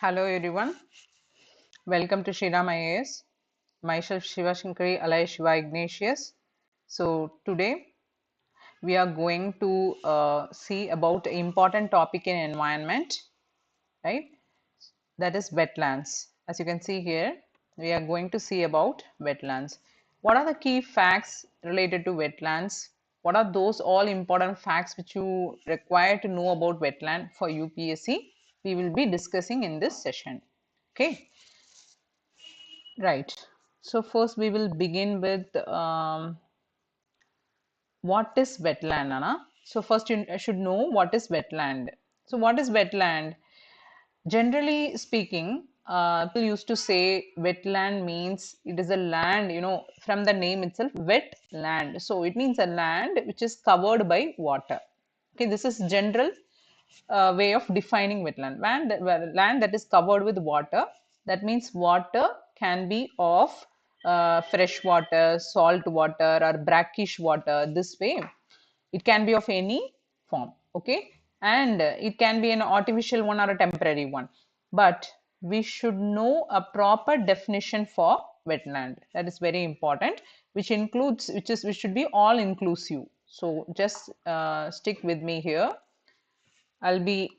Hello everyone, welcome to Shriram IAS. Myself Shiva Shankari alias Shiva Ignatius. So today we are going to see about an important topic in environment, right? That is wetlands. As you can see here, we are going to see about wetlands. What are the key facts related to wetlands? What are those all important facts which you require to know about wetland for UPSC? We will be discussing in this session. Okay. Right. So first we will begin with what is wetland, Anna? So first you should know what is wetland. So what is wetland? Generally speaking, people used to say wetland means it is a land, from the name itself, wet land. So it means a land which is covered by water. Okay, this is general way of defining wetland. Land that is covered with water. That means water can be of fresh water, salt water, or brackish water. This way, it can be of any form. Okay, and it can be an artificial one or a temporary one. But we should know a proper definition for wetland. That is very important, which should be all inclusive. So just stick with me here. I'll be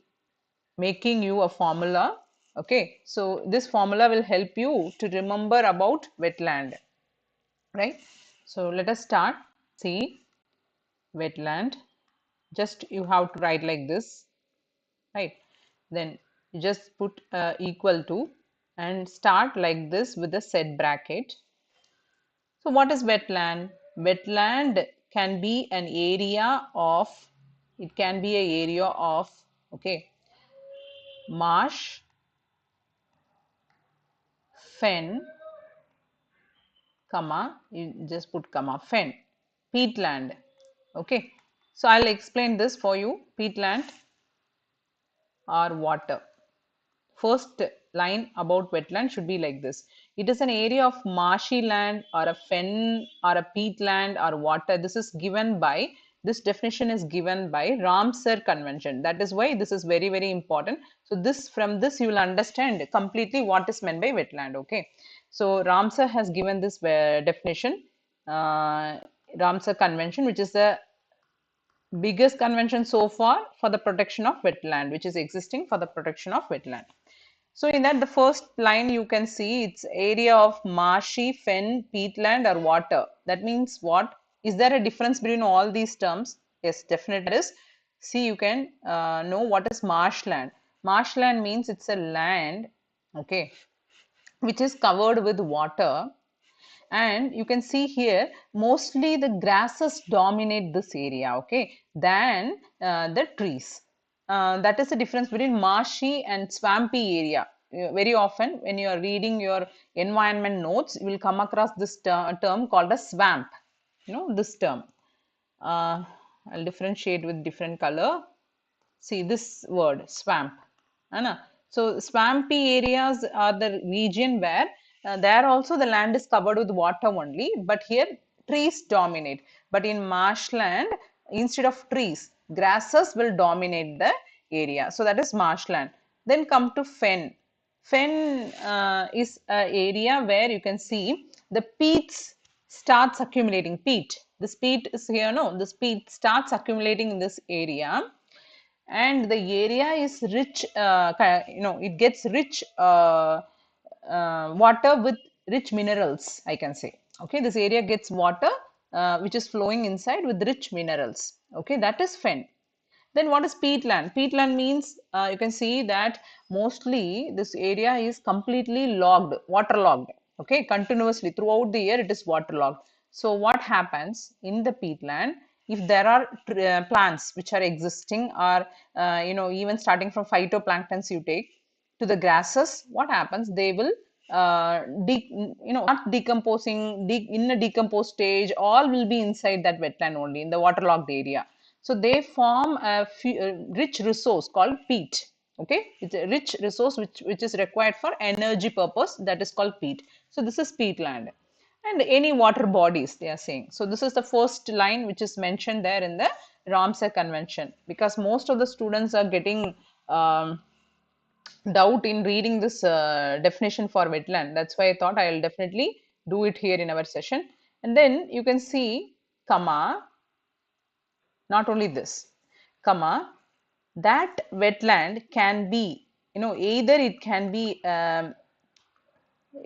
making you a formula. Okay, so this formula will help you to remember about wetland, right? So let us start. See, wetland. Just you have to write like this, right? Then you just put equal to and start like this with a set bracket. So what is wetland? Wetland can be an area of, it can be a area of, okay, marsh, fen, comma, you just put comma, fen, peatland. Okay, so I'll explain this for you. Peatland or water. First line about wetland should be like this: it is an area of marshy land or a fen or a peatland or water. This definition is given by Ramsar Convention. That is why this is very, very important. So this, from this you will understand completely what is meant by wetland. Okay, so Ramsar has given this definition, Ramsar Convention, which is the biggest convention so far for the protection of wetland, which is existing for the protection of wetland. So in that, the first line you can see it's area of marshy, fen, peatland or water. That means what? Is there a difference between all these terms? Yes, definitely there is. See, you can know what is marshland. Marshland means it's a land, okay, which is covered with water, and you can see here mostly the grasses dominate this area, okay, than the trees. That is the difference between marshy and swampy area. Very often when you are reading your environment notes, you will come across this term called a swamp, this term. I'll differentiate with different color. See this word swamp, Anna. So swampy areas are the region where there also the land is covered with water only, but here trees dominate. But in marshland, instead of trees, grasses will dominate the area. So that is marshland. Then come to fen. Fen is an area where you can see the peats starts accumulating. Peat. This peat is here, no? This peat starts accumulating in this area, and the area is rich, it gets rich water with rich minerals, I can say. Okay, this area gets water which is flowing inside with rich minerals. Okay, that is fen. Then what is peatland? Peatland means you can see that mostly this area is completely logged, waterlogged. Okay, continuously throughout the year it is waterlogged. So what happens in the peatland? If there are plants which are existing, or even starting from phytoplanktons you take to the grasses, what happens? They will not decomposing, in a decomposed stage, all will be inside that wetland only in the waterlogged area. So they form a rich resource called peat. Okay, it's a rich resource which is required for energy purpose, that is called peat. So this is peatland. And any water bodies, they are saying. So this is the first line which is mentioned there in the Ramsar Convention, because most of the students are getting doubt in reading this definition for wetland. That's why I thought I'll definitely do it here in our session. And then you can see, comma, not only this, comma, that wetland can be, either it can be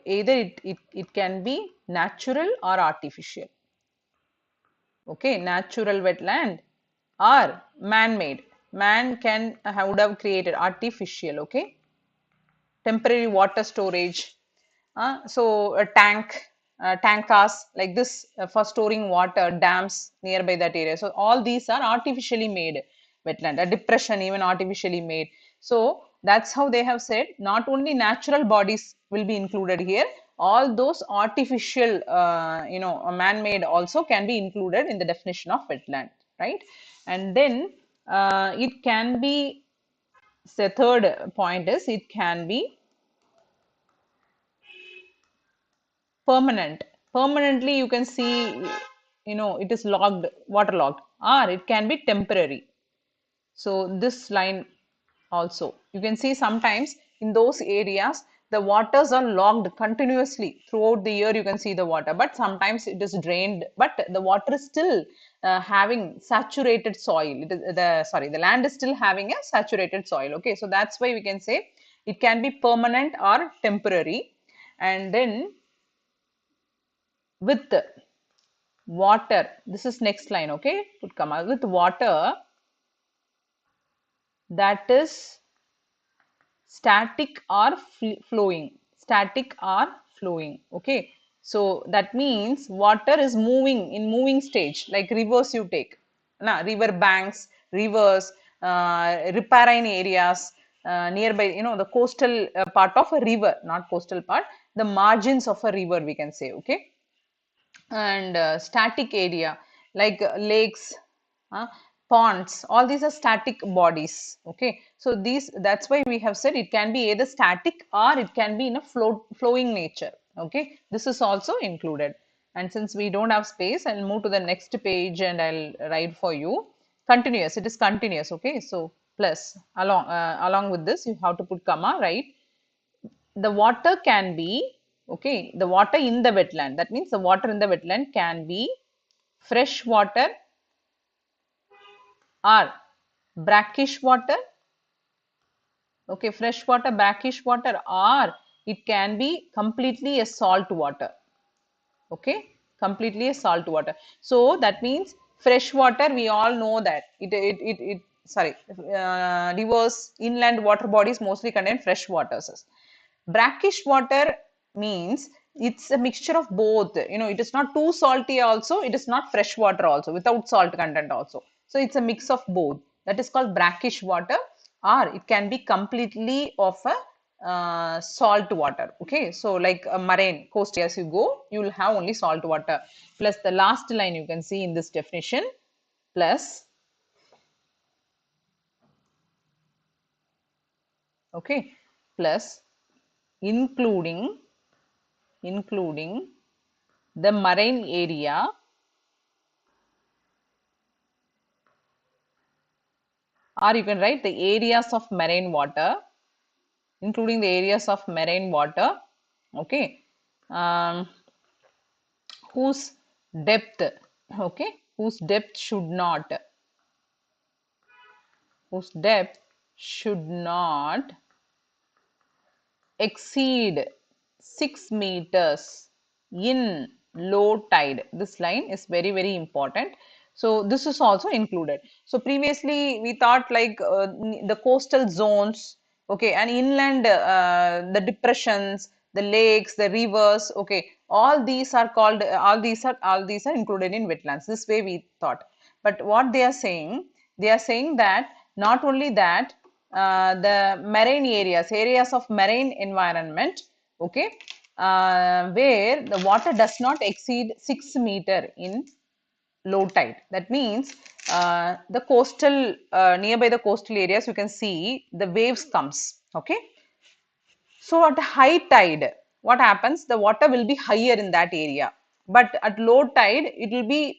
it can be natural or artificial. Okay, natural wetland or man-made. Man can would have created artificial. Okay, temporary water storage. So a tankas like this for storing water, dams nearby that area. So all these are artificially made wetland. A depression even artificially made. So that's how they have said not only natural bodies will be included here, all those artificial, man-made also can be included in the definition of wetland, right? And then it can be, the third point is it can be permanent. Permanently you can see, it is logged, waterlogged, or it can be temporary. So this line also you can see sometimes in those areas the waters are logged continuously throughout the year. You can see the water, but sometimes it is drained, but the water is still having saturated soil. It is the land is still having a saturated soil. Okay, so that's why we can say it can be permanent or temporary. And then with water, this is next line. Okay, would come out with water that is static or flowing. Static or flowing. Okay, so that means water is moving in moving stage, like rivers you take, river banks, rivers, riparian areas, nearby, the coastal part of a river, not coastal part, the margins of a river we can say. Okay, and static area like lakes, uh, ponds, all these are static bodies. Okay, so these, that's why we have said it can be either static or it can be in a flowing nature. Okay, this is also included. And since we don't have space, I'll move to the next page and I'll write for you. Continuous, it is continuous. Okay, so plus along with this you have to put comma, right? The water can be, okay, the water in the wetland, that means the water in the wetland can be fresh water or brackish water. Okay, fresh water, brackish water, or it can be completely a salt water. Okay, completely a salt water. So that means fresh water, we all know that it sorry, rivers, inland water bodies mostly contain fresh waters. Brackish water means it's a mixture of both. It is not too salty also, it is not fresh water also, without salt content also. So it's a mix of both. That is called brackish water, or it can be completely of a salt water. Okay, so like a marine coast as you go, you will have only salt water. Plus the last line you can see in this definition, plus, okay, plus including the marine area, or you can write the areas of marine water, including the areas of marine water. Okay, um, whose depth, okay, whose depth should not, whose depth should not exceed 6 meters in low tide. This line is very, very important. So this is also included. So previously we thought like the coastal zones, okay, and inland, the depressions, the lakes, the rivers, okay, all these are called, all these are included in wetlands. This way we thought. But what they are saying that not only that, the marine areas of marine environment, okay, where the water does not exceed 6 meter in low tide. That means the coastal, nearby the coastal areas, you can see the waves comes. Okay, so at high tide, what happens? The water will be higher in that area, but at low tide, it will be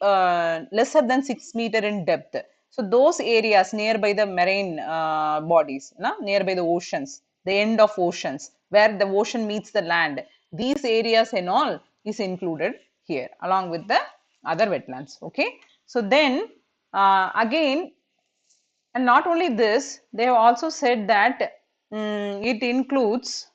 lesser than 6 meter in depth. So those areas nearby the marine bodies, nearby the oceans, the end of oceans, where the ocean meets the land. These areas and all is included here along with the other wetlands. Okay, so then again, and not only this, they have also said that it includes,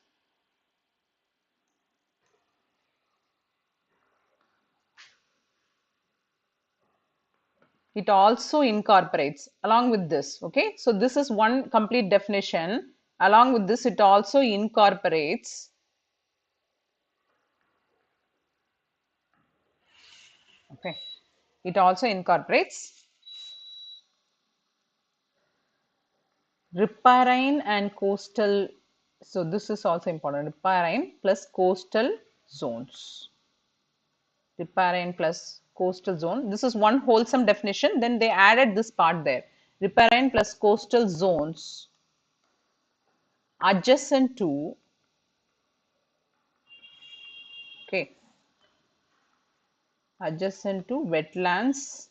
it also incorporates along with this. Okay, so this is one complete definition. Along with this, it also incorporates, okay, it also incorporates riparian and coastal. So this is also important, riparian plus coastal zones. Riparian plus coastal zone. This is one wholesome definition. Then they added this part there. Riparian plus coastal zones adjacent to, okay, adjacent to wetlands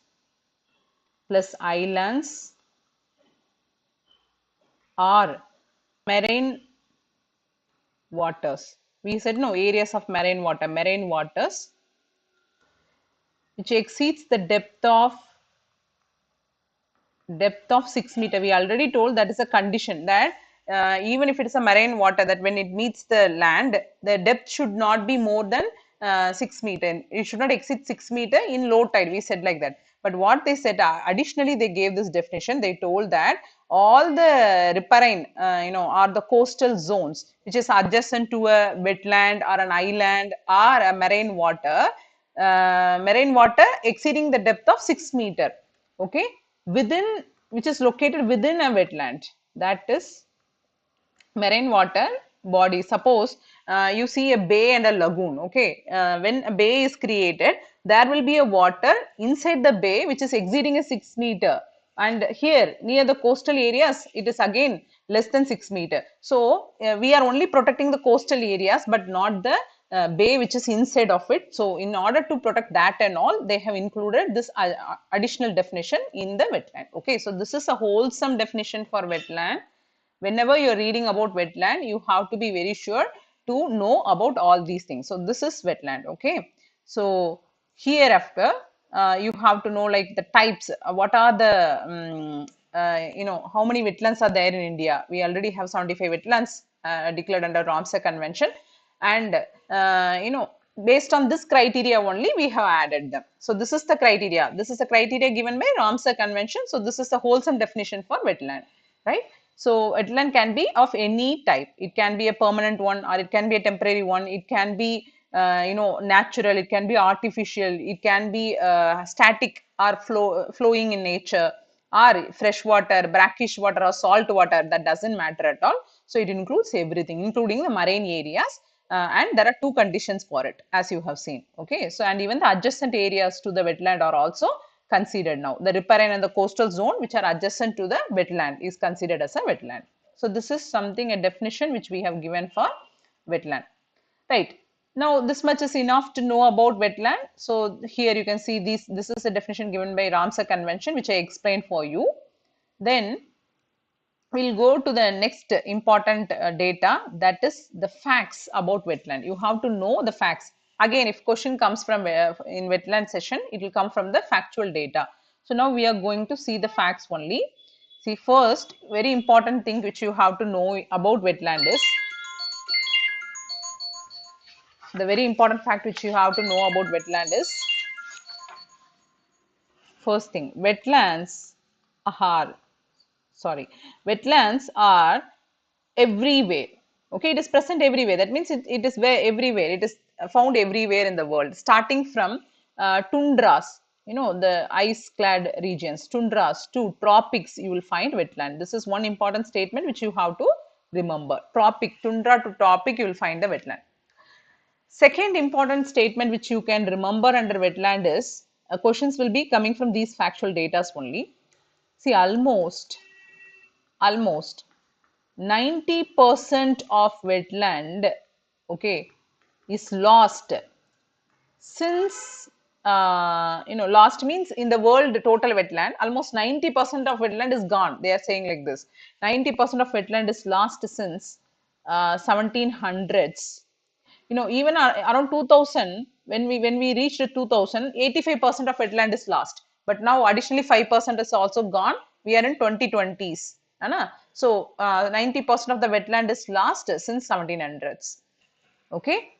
plus islands or marine waters. We said no, areas of marine waters which exceeds the depth of 6 meter. We already told that is a condition that even if it is a marine water, that when it meets the land, the depth should not be more than 6 meter. It should not exceed 6 meter in low tide. We said like that. But what they said, additionally, they gave this definition. They told that all the riparian, are the coastal zones which is adjacent to a wetland or an island or a marine water exceeding the depth of 6 meter. Okay, within, which is located within a wetland, that is marine water body. Suppose you see a bay and a lagoon. Okay, when a bay is created, there will be a water inside the bay which is exceeding a 6 meter, and here near the coastal areas it is again less than 6 meter. So we are only protecting the coastal areas but not the bay which is inside of it. So in order to protect that and all, they have included this additional definition in the wetland. Okay, so this is a wholesome definition for wetland. Whenever you're reading about wetland, you have to be very sure to know about all these things. So this is wetland. Okay, so hereafter you have to know like the types, what are the how many wetlands are there in India. We already have 75 wetlands declared under Ramsar Convention, and based on this criteria only we have added them. So this is the criteria, this is the criteria given by Ramsar Convention. So this is the wholesome definition for wetland, right? So wetland can be of any type. It can be a permanent one or it can be a temporary one. It can be natural, it can be artificial, it can be static or flowing in nature, or fresh water, brackish water or salt water. That doesn't matter at all. So it includes everything, including the marine areas. And there are two conditions for it, as you have seen. Okay, so and even the adjacent areas to the wetland are also considered now. The riparian and the coastal zone which are adjacent to the wetland is considered as a wetland. So this is something, a definition which we have given for wetland, right? Now this much is enough to know about wetland. So here you can see this is a definition given by Ramsar Convention which I explained for you. Then we'll go to the next important data, that is the facts about wetland. You have to know the facts. Again, if question comes from in wetland session, it will come from the factual data. So now we are going to see the facts only. See, first very important thing which you have to know about wetland is, the very important fact which you have to know about wetland is, first thing, are sorry wetlands are everywhere. Okay, it is present everywhere. That means it is where everywhere, it is found everywhere in the world, starting from tundras, the ice clad regions, tundras, to tropics. You will find wetland. This is one important statement which you have to remember. Tropic, tundra to tropic, you will find the wetland. Second important statement which you can remember under wetland is, questions will be coming from these factual data only. See, almost 90% of wetland, okay, is lost since, lost means in the world total wetland almost 90% of wetland is gone. They are saying like this, 90% of wetland is lost since 1700s. Even around 2000, when we reached 2000, 85% of wetland is lost, but now additionally 5% is also gone. We are in 2020s, so 90% of the wetland is lost since 1700s. Okay,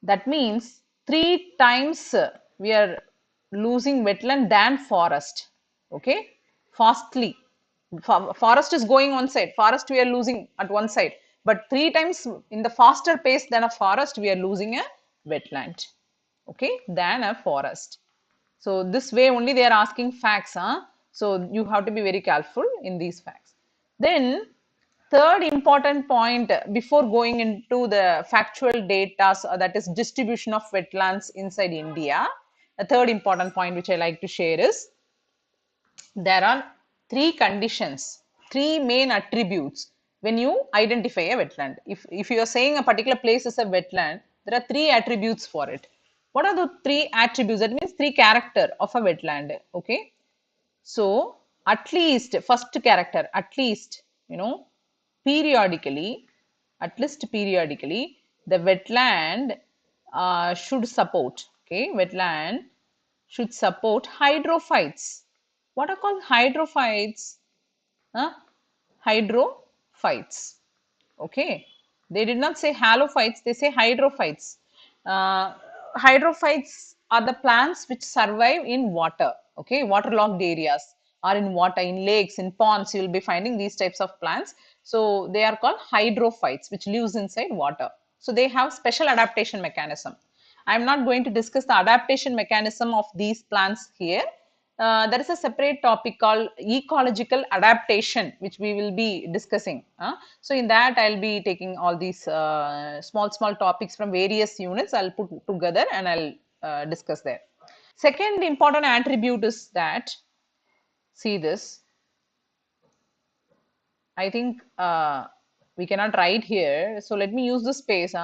that means three times we are losing wetland than forest. Okay, fastly. Forest is going one side, forest we are losing at one side, but three times in the faster pace than a forest we are losing a wetland, okay, than a forest. So this way only they are asking facts, so you have to be very careful in these facts. Then third important point before going into the factual data, so that is distribution of wetlands inside India. The third important point which I like to share is there are three conditions, three main attributes when you identify a wetland. If you are saying a particular place is a wetland, there are three attributes for it. What are the three attributes? That means three character of a wetland. Okay. So at least first character, periodically, at least periodically, the wetland should support. Okay, wetland should support hydrophytes. What are called hydrophytes? Huh? Hydrophytes. Okay, they did not say halophytes, they say hydrophytes. Uh, Hydrophytes are the plants which survive in water, okay, waterlogged areas, or in water, in lakes, in ponds. You will be finding these types of plants. So they are called hydrophytes, which lives inside water. So they have special adaptation mechanism. I am not going to discuss the adaptation mechanism of these plants here. There is a separate topic called ecological adaptation, which we will be discussing. So in that, I'll be taking all these small topics from various units. I'll put together and I'll discuss there. Second important attribute is that, see this, I think we cannot write here. So let me use the space.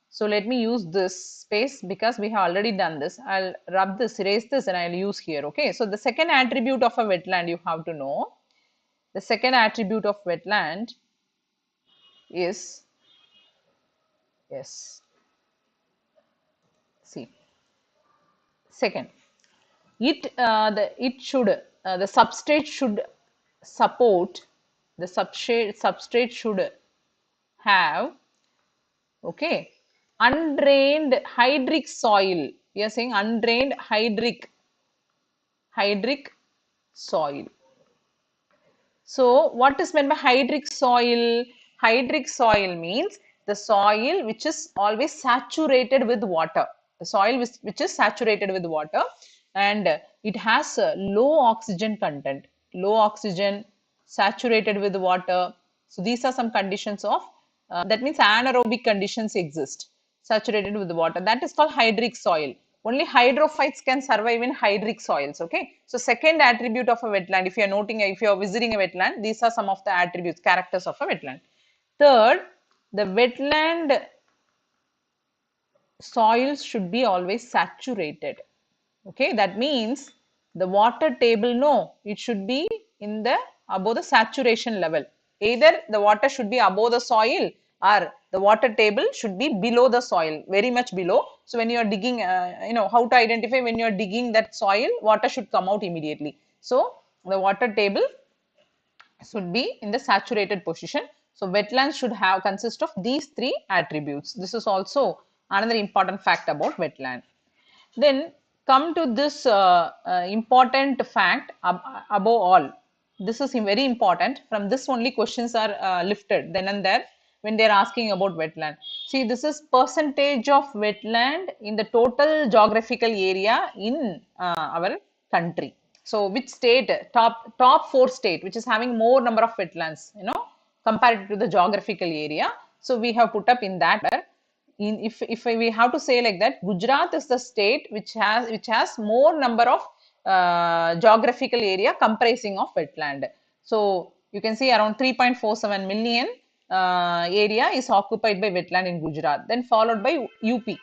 So let me use this space because we have already done this. I'll rub this, erase this, and I'll use here. Okay. So the second attribute of a wetland you have to know. The second attribute of wetland is, yes, see, second, it should the substrate should support, the substrate should have, okay, undrained hydric soil. We are saying undrained hydric soil. So what is meant by hydric soil? Hydric soil means the soil which is always saturated with water. The soil which is saturated with water, and it has a low oxygen content. Low oxygen, saturated with water. So these are some conditions of, that means anaerobic conditions exist. Saturated with water. That is called hydric soil. Only hydrophytes can survive in hydric soils. Okay. So second attribute of a wetland, if you are noting, if you are visiting a wetland, these are some of the attributes, characters of a wetland. Third, the wetland soils should be always saturated. Okay, that means the water table, no, it should be in the above the saturation level. Either the water should be above the soil or the water table should be below the soil, very much below. So when you are digging, how to identify when you are digging that soil, water should come out immediately. So the water table should be in the saturated position. So wetlands should have consist of these three attributes. This is also another important fact about wetland. Then come to this important fact above all. This is very important. From this only questions are lifted then and there when they are asking about wetland. See, this is percentage of wetland in the total geographical area in our country. So which state, top four state which is having more number of wetlands, compared to the geographical area. So we have put up in that. If we have to say like that, Gujarat is the state which has more number of geographical area comprising of wetland. So you can see around 3.47 million area is occupied by wetland in Gujarat. Then followed by UP,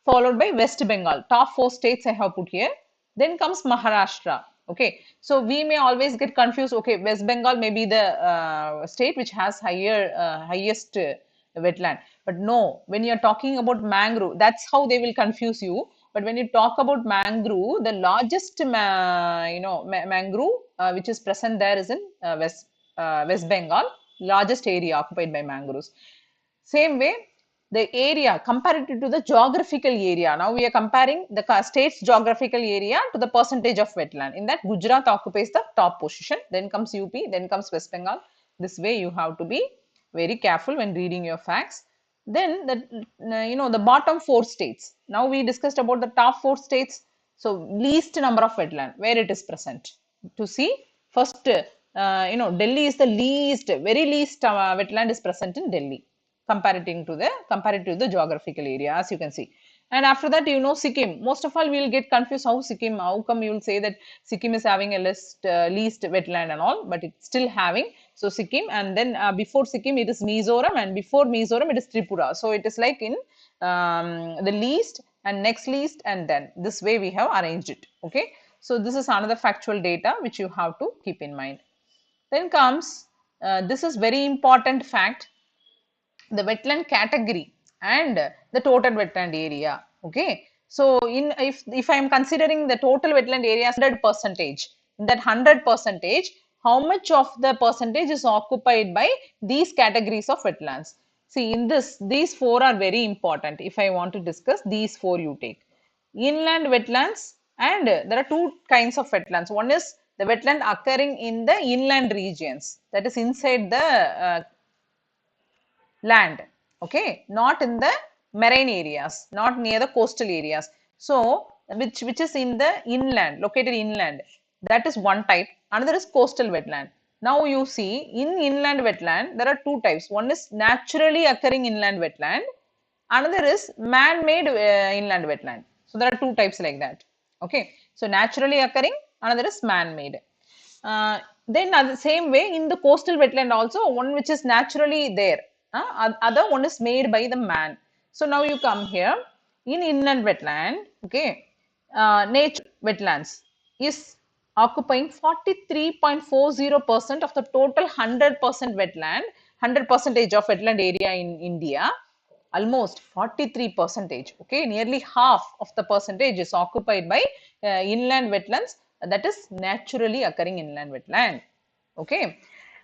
followed by West Bengal. Top four states I have put here. Then comes Maharashtra. Okay, so we may always get confused. Okay, West Bengal may be the state which has highest wetland, but no. When you are talking about mangrove, that's how they will confuse you. But when you talk about mangrove, the largest mangrove which is present there is in West Bengal, largest area occupied by mangroves. Same way, the area comparative to the geographical area. Now we are comparing the state's geographical area to the percentage of wetland. In that, Gujarat occupies the top position. Then comes UP, then comes West Bengal. This way, you have to be very careful when reading your facts. Then the bottom four states. Now we discussed about the top four states. So least number of wetland where it is present. To see first, Delhi is the least, very least wetland is present in Delhi compared to the geographical area, as you can see. And after that, Sikkim. Most of all, we will get confused how Sikkim. How come you will say that Sikkim is having a least wetland and all, but it's still having. So Sikkim, and then before Sikkim it is Mizoram, and before Mizoram it is Tripura. So it is like in the least and next least, and then this way we have arranged it. Okay. So this is another factual data which you have to keep in mind. Then comes this is very important fact, the wetland category and the total wetland area. Okay, so in if I am considering the total wetland area as 100 percentage, in that 100 percentage, how much of the percentage is occupied by these categories of wetlands? See, in this, these four are very important. If I want to discuss these four, you take inland wetlands, and there are two kinds of wetlands. One is the wetland occurring in the inland regions, that is inside the land, okay, not in the marine areas, not near the coastal areas. So which is in the inland, located inland, that is one type. Another is coastal wetland. Now you see, in inland wetland there are two types. One is naturally occurring inland wetland, another is man-made inland wetland. So there are two types like that. Okay, so naturally occurring, another is man-made. Then the same way in the coastal wetland also, one which is naturally there, other one is made by the man. So now you come here in inland wetland. Okay, nature wetlands is occupying 43.40% of the total 100% wetland, 100 percentage of wetland area in India. Almost 43 percentage, okay, nearly half of the percentage is occupied by inland wetlands, that is naturally occurring inland wetland. Okay,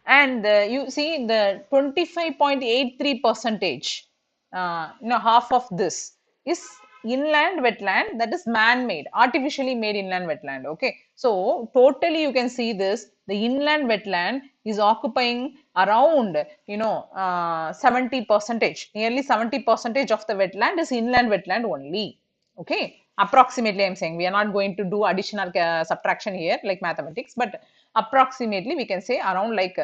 and you see the 25.83 percentage, half of this is inland wetland, that is man-made, artificially made inland wetland. Okay, so totally you can see this, the inland wetland is occupying around 70 percentage, nearly 70 percentage of the wetland is inland wetland only. Okay, approximately I'm saying, we are not going to do additional subtraction here like mathematics, but approximately we can say around like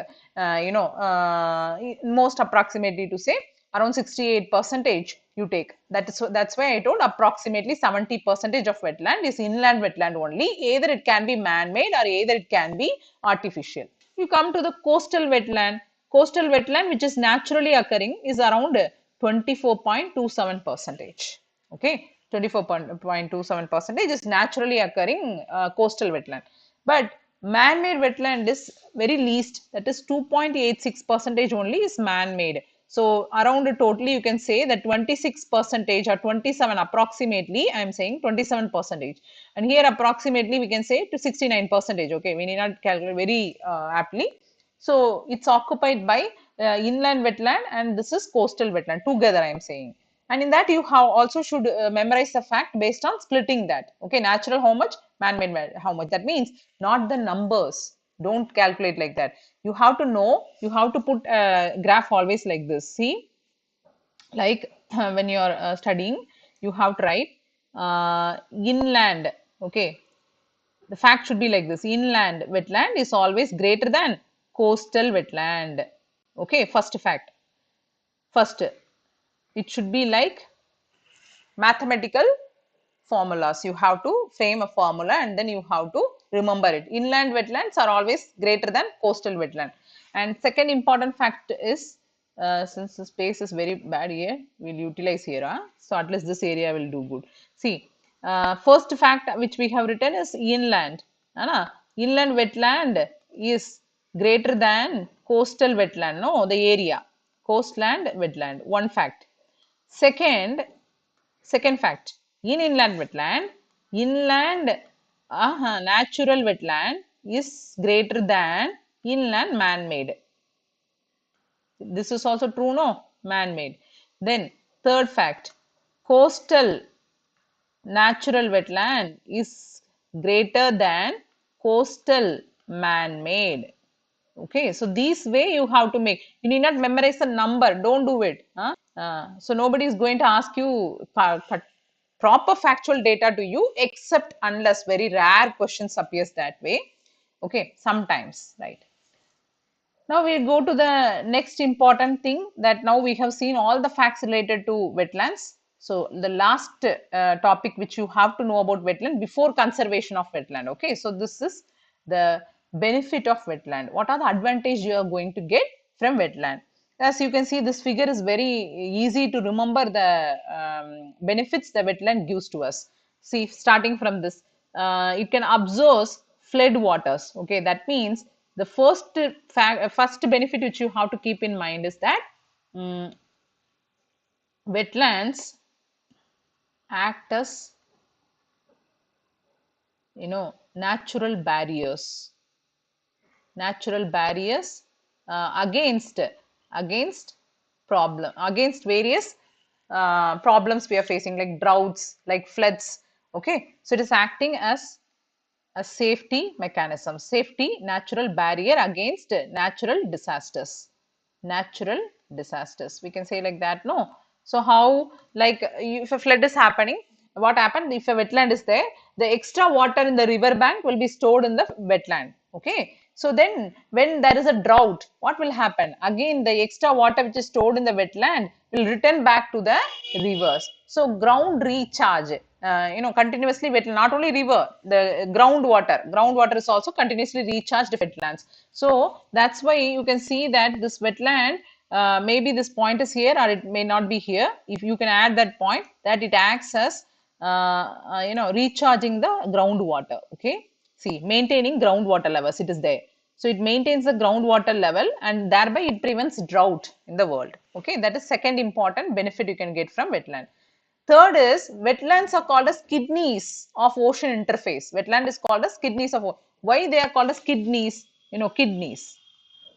most approximately to say around 68 percentage you take. That's why I told approximately 70 percentage of wetland is inland wetland only. Either it can be man-made or either it can be artificial. You come to the coastal wetland. Coastal wetland which is naturally occurring is around 24.27 percentage. Okay, 24.27 percentage is naturally occurring coastal wetland. But man-made wetland is very least, that is 2.86 percentage only is man-made. So around totally you can say that 26 percentage or 27 approximately, I am saying 27 percentage, and here approximately we can say to 69 percentage. Okay, we need not calculate very aptly. So it's occupied by inland wetland and this is coastal wetland together, I am saying. And in that you have also should memorize the fact based on splitting that. Okay, natural how much, man-made how much. That means not the numbers. Don't calculate like that. You have to know, you have to put a graph always like this. See, like when you are studying, you have to write inland. Okay, the fact should be like this: inland wetland is always greater than coastal wetland. Okay, first fact. First, it should be like mathematical formulas. You have to frame a formula and then you have to remember it. Inland wetlands are always greater than coastal wetland. And second important fact is, since the space is very bad here, we'll utilize here. So at least this area will do good. See, first fact which we have written is inland. Inland wetland is greater than coastal wetland. No, the area. Coastland wetland. One fact. Second fact. In inland wetland, inland natural wetland is greater than inland man-made. This is also true, no? Man-made. Then third fact. Coastal natural wetland is greater than coastal man-made. Okay, so this way you have to make. You need not memorize the number. Don't do it. Huh? So nobody is going to ask you proper factual data to you, except unless very rare questions appears that way. Okay, sometimes, right? Now we go to the next important thing, that now we have seen all the facts related to wetlands. So the last topic which you have to know about wetland before conservation of wetland. Okay, so this is the benefit of wetland. What are the advantage you are going to get from wetland? As you can see, this figure is very easy to remember the benefits the wetland gives to us. See, starting from this, it can absorb flood waters. Okay, that means the first benefit which you have to keep in mind is that wetlands act as, natural barriers against against various problems we are facing, like droughts, like floods. Okay, so it is acting as a safety mechanism, safety natural barrier against natural disasters, we can say like that, no? So how, like, if a flood is happening, what happened? If a wetland is there, the extra water in the river bank will be stored in the wetland. Okay, so then when there is a drought, what will happen? Again, the extra water which is stored in the wetland will return back to the rivers. So ground recharge, continuously wetland, not only river, the groundwater is also continuously recharged wetlands. So that's why you can see that this wetland, maybe this point is here or it may not be here. If you can add that point, that it acts as recharging the groundwater. Okay, see, maintaining groundwater levels, it is there. So it maintains the groundwater level and thereby it prevents drought in the world. Okay, that is second important benefit you can get from wetland. Third is, wetlands are called as kidneys of ocean interface. Wetland is called as kidneys of, why they are called as kidneys? Kidneys.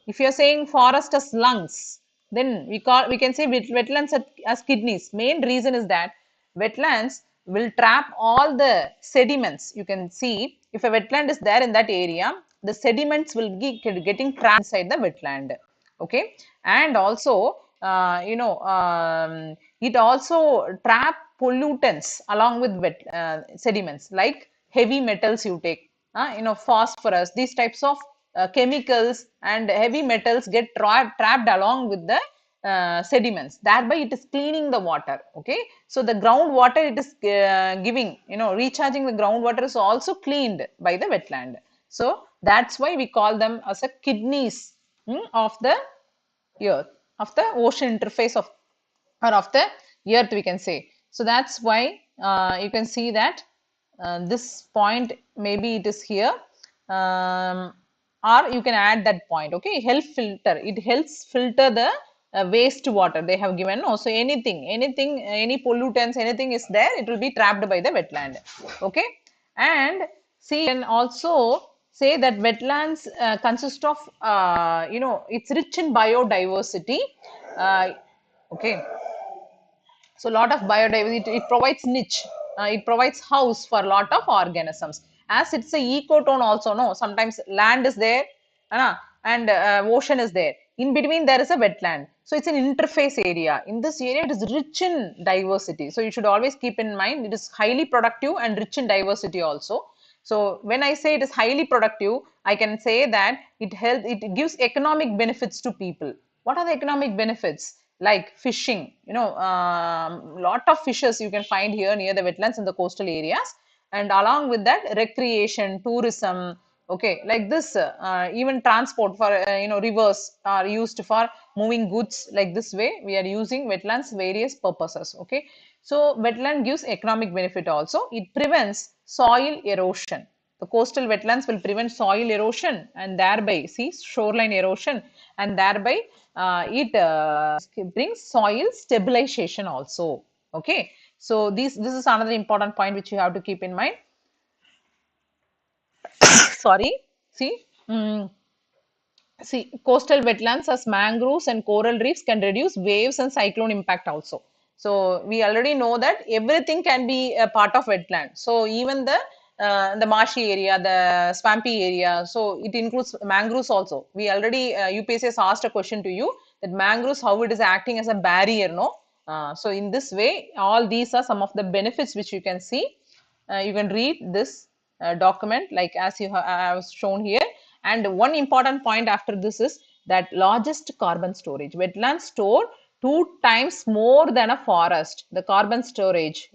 If you are saying forest as lungs, then we can say wetlands as kidneys. Main reason is that wetlands will trap all the sediments. You can see, if a wetland is there in that area, the sediments will be getting trapped inside the wetland. Okay, and also it also trap pollutants along with sediments, like heavy metals you take, phosphorus, these types of chemicals and heavy metals get trapped along with the sediments, thereby it is cleaning the water. Okay, so the groundwater it is giving, recharging the groundwater is also cleaned by the wetland. So that's why we call them as a kidneys of the earth, of the ocean interface of, or of the earth, we can say. So that's why you can see that this point, maybe it is here, or you can add that point. Okay, it helps filter the waste water they have given. Also anything, any pollutants, anything is there, it will be trapped by the wetland. Okay, and see, and also say that wetlands consist of, it's rich in biodiversity. uh, okay, so lot of biodiversity, it provides niche, it provides house for a lot of organisms, as it's a ecotone also, no? Sometimes land is there, and ocean is there, in between there is a wetland, so it's an interface area. In this area it is rich in diversity, so you should always keep in mind it is highly productive and rich in diversity also. So when I say it is highly productive, I can say that it gives economic benefits to people. What are the economic benefits? Like fishing, lot of fishes you can find here near the wetlands in the coastal areas, and along with that, recreation, tourism. Okay, like this, even transport for, rivers are used for moving goods. Like this way, we are using wetlands various purposes. Okay, so wetland gives economic benefit also. It prevents soil erosion. The coastal wetlands will prevent soil erosion and thereby, see, shoreline erosion, and thereby it brings soil stabilization also. Okay, so this is another important point which you have to keep in mind. Sorry, see. See, coastal wetlands as mangroves and coral reefs can reduce waves and cyclone impact also. So we already know that everything can be a part of wetland. So even the marshy area, the swampy area, so it includes mangroves also. We already UPSC has asked a question to you that mangroves how it is acting as a barrier, no? So in this way, all these are some of the benefits which you can see. You can read this document like as I have shown here. And one important point after this is that largest carbon storage. Wetlands store 2 times more than a forest. The carbon storage,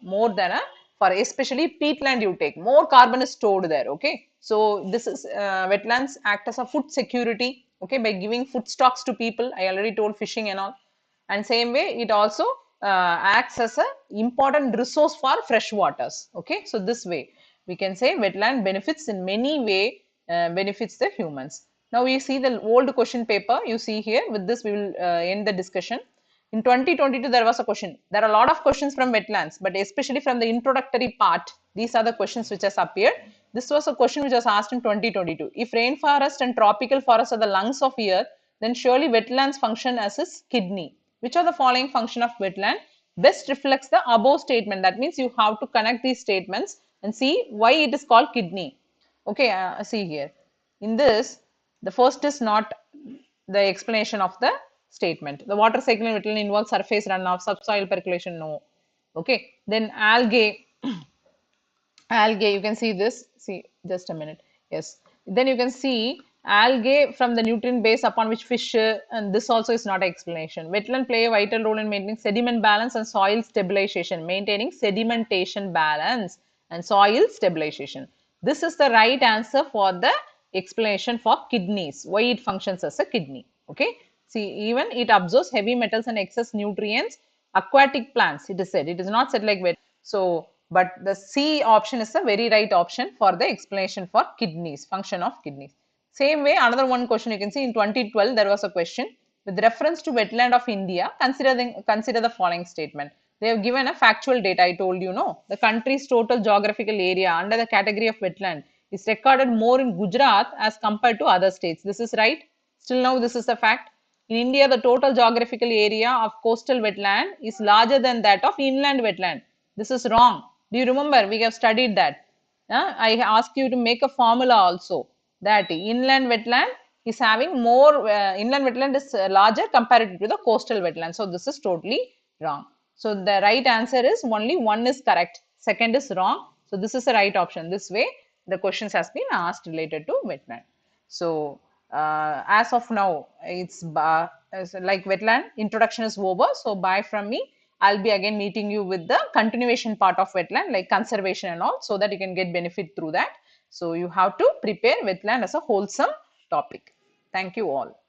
more than a for especially peatland you take, more carbon is stored there. Okay, so this is wetlands act as a food security. Okay, by giving food stocks to people. I already told fishing and all, and same way it also acts as a important resource for fresh waters. Okay, so this way we can say wetland benefits in many way, benefits the humans. Now we see the old question paper you see here. With this we will end the discussion. In 2022 there was a question. There are a lot of questions from wetlands, but especially from the introductory part, these are the questions which has appeared. This was a question which was asked in 2022. If rainforest and tropical forests are the lungs of earth, then surely wetlands function as its kidney. Which of the following function of wetland best reflects the above statement? That means you have to connect these statements and see why it is called kidney. Okay, see here. In this, the first is not the explanation of the statement. The water cycle in wetland involves surface runoff, subsoil percolation. No. Okay. Then algae, algae. You can see this. See, just a minute. Yes. Then you can see algae from the nutrient base upon which fish, and this also is not an explanation. Wetland play a vital role in maintaining sediment balance and soil stabilization, maintaining sedimentation balance and soil stabilization. This is the right answer for the explanation for kidneys, why it functions as a kidney. Okay, see, even it absorbs heavy metals and excess nutrients. Aquatic plants, it is said, it is not said like wet. So but the C option is a very right option for the explanation for kidneys, function of kidneys. Same way, another one question you can see in 2012 there was a question with reference to wetland of India. Consider the following statement. They have given a factual data. I told you, no, the country's total geographical area under the category of wetland is recorded more in Gujarat as compared to other states. This is right. Still now this is a fact. In India, the total geographical area of coastal wetland is larger than that of inland wetland. This is wrong. Do you remember? We have studied that. I ask you to make a formula also that inland wetland is having more, inland wetland is larger compared to the coastal wetland. So this is totally wrong. So the right answer is only one is correct. Second is wrong. So this is the right option. This way the questions has been asked related to wetland. So as of now, it's like wetland introduction is over. So bye from me. I'll be again meeting you with the continuation part of wetland like conservation and all, so that you can get benefit through that. So you have to prepare wetland as a wholesome topic. Thank you all.